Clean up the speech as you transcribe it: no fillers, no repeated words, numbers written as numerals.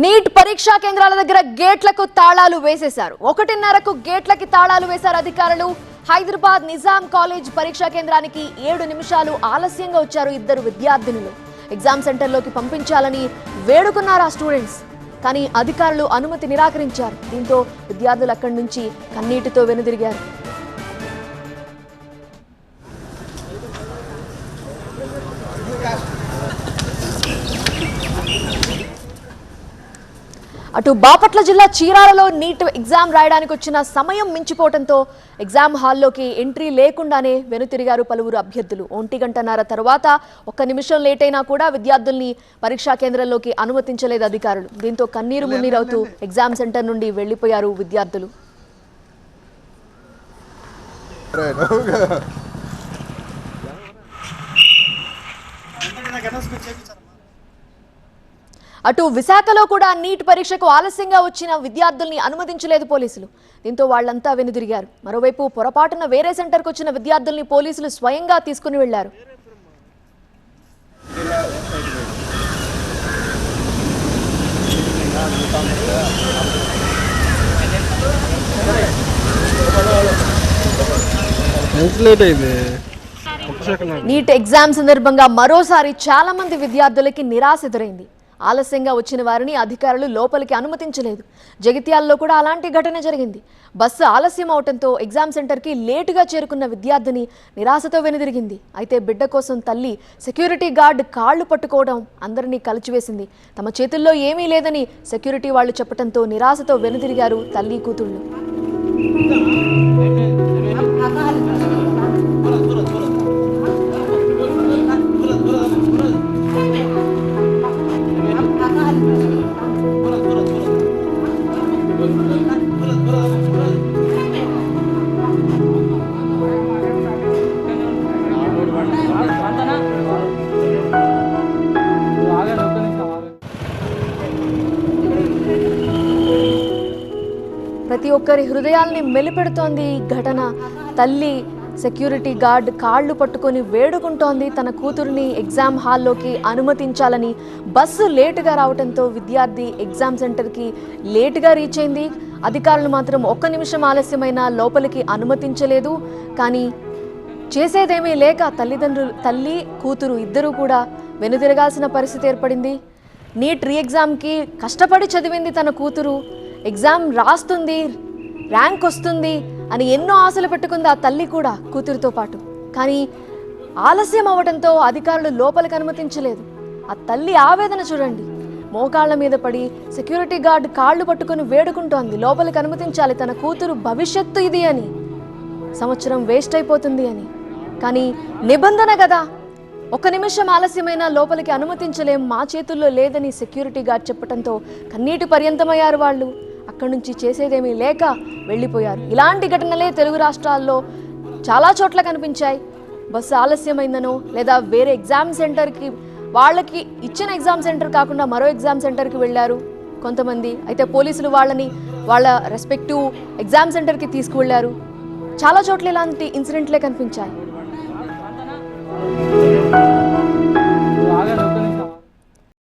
Neat పరీక్షా కేంద్రాల దగ్గర గేట్లకు తాళాలు వేసేశారు. 1:30కు గేట్లకి తాళాలు వేశారు అధికారులు. హైదరాబాద్ నిజాం కాలేజ్ పరీక్షా కేంద్రానికి 7 నిమిషాలు ఆలస్యంగా వచ్చారు ఇద్దరు విద్యార్థినులు. ఎగ్జామ్ సెంటర్లోకి పంపించాలని వేడుకున్నారు ఆ స్టూడెంట్స్. కానీ అధికారులు అనుమతి నిరాకరించారు. దీంతో విద్యార్థులు అక్కడి నుంచి కన్నీటితో వెనుదిరిగారు. అటు బాపట్ల జిల్లా చీరాలలో నీట్ ఎగ్జామ్ రాయడానికి వచ్చిన సమయం మించిపోవడంతో ఎగ్జామ్ హాల్లోకి ఎంట్రీ లేకుండానే వెనుతిరిగారు పలువురు అభ్యర్థులు. 1:30 తర్వాత 1 నిమిషం లేట్ అయినా కూడా విద్యార్థుల్ని పరీక్షా కేంద్రంలోకి అనుమతించలేదు అధికారులు. దీంతో కన్నీరు మున్నీరవుతూ ఎగ్జామ్ సెంటర్ నుండి వెళ్లిపోయారు విద్యార్థులు. అటు విశాఖలో కూడా నీట్ పరీక్షకు ఆలస్యంగా వచ్చిన విద్యార్థుల్ని అనుమతించలేదు పోలీసులు. దీంతో వాళ్లంతా వెనుదిరిగారు. మరోవైపు పొరపాటున వేరే సెంటర్కు వచ్చిన విద్యార్థుల్ని పోలీసులు స్వయంగా తీసుకుని వెళ్లారు. నీట్ ఎగ్జామ్ సందర్భంగా మరోసారి చాలా మంది విద్యార్థులకి నిరాశ ఎదురైంది. ఆలస్యంగా వచ్చిన వారిని అధికారులు లోపలికి అనుమతించలేదు. జగిత్యాలలో కూడా అలాంటి ఘటన జరిగింది. బస్సు ఆలస్యం అవడంతో ఎగ్జామ్ సెంటర్కి లేటుగా చేరుకున్న విద్యార్థిని నిరాశతో వెనుదిరిగింది. అయితే బిడ్డ కోసం తల్లి సెక్యూరిటీ గార్డ్ కాళ్లు పట్టుకోవడం అందరినీ కలిచివేసింది. తమ చేతుల్లో ఏమీ లేదని సెక్యూరిటీ వాళ్ళు చెప్పడంతో నిరాశతో వెనుదిరిగారు తల్లి కూతుళ్ళు. ప్రతి ఒక్కరి హృదయాల్ని మెలిపెడుతోంది ఈ ఘటన. తల్లి సెక్యూరిటీ గార్డ్ కాళ్లు పట్టుకొని వేడుకుంటోంది తన కూతురిని ఎగ్జామ్ హాల్లోకి అనుమతించాలని. బస్సు లేటుగా రావడంతో విద్యార్థి ఎగ్జామ్ సెంటర్కి లేటుగా రీచ్ అయింది. అధికారులు మాత్రం 1 నిమిషం ఆలస్యమైన లోపలికి అనుమతించలేదు. కానీ చేసేదేమీ లేక తల్లి కూతురు ఇద్దరూ కూడా వెనుదిరగాల్సిన పరిస్థితి ఏర్పడింది. నీట్ రీ ఎగ్జామ్కి కష్టపడి చదివింది తన కూతురు. ఎగ్జామ్ రాస్తుంది, ర్యాంక్ వస్తుంది అని ఎన్నో ఆశలు పెట్టుకుంది ఆ తల్లి కూడా కూతురుతో పాటు. కానీ ఆలస్యం అవ్వడంతో అధికారులు లోపలికి అనుమతించలేదు. ఆ తల్లి ఆవేదన చూడండి. మోకాళ్ల మీద పడి సెక్యూరిటీ గార్డ్ కాళ్లు పట్టుకుని వేడుకుంటోంది లోపలికి అనుమతించాలి, తన కూతురు భవిష్యత్తు ఇది అని, సంవత్సరం వేస్ట్ అయిపోతుంది అని. కానీ నిబంధన కదా, 1 నిమిషం ఆలస్యమైనా లోపలికి అనుమతించలేం, మా చేతుల్లో లేదని సెక్యూరిటీ గార్డ్ చెప్పడంతో కన్నీటి పర్యంతమయ్యారు వాళ్ళు. అక్కడి నుంచి చేసేదేమీ లేక వెళ్ళిపోయారు. ఇలాంటి ఘటనలే తెలుగు రాష్ట్రాల్లో చాలా చోట్ల కనిపించాయి. బస్సు ఆలస్యమైందనో లేదా వేరే ఎగ్జామ్ సెంటర్కి వాళ్ళకి ఇచ్చిన ఎగ్జామ్ సెంటర్ కాకుండా మరో ఎగ్జామ్ సెంటర్కి వెళ్ళారు కొంతమంది. అయితే పోలీసులు వాళ్ళని వాళ్ళ రెస్పెక్టివ్ ఎగ్జామ్ సెంటర్కి తీసుకువెళ్ళారు. చాలా చోట్ల ఇలాంటి ఇన్సిడెంట్లే కనిపించాయి.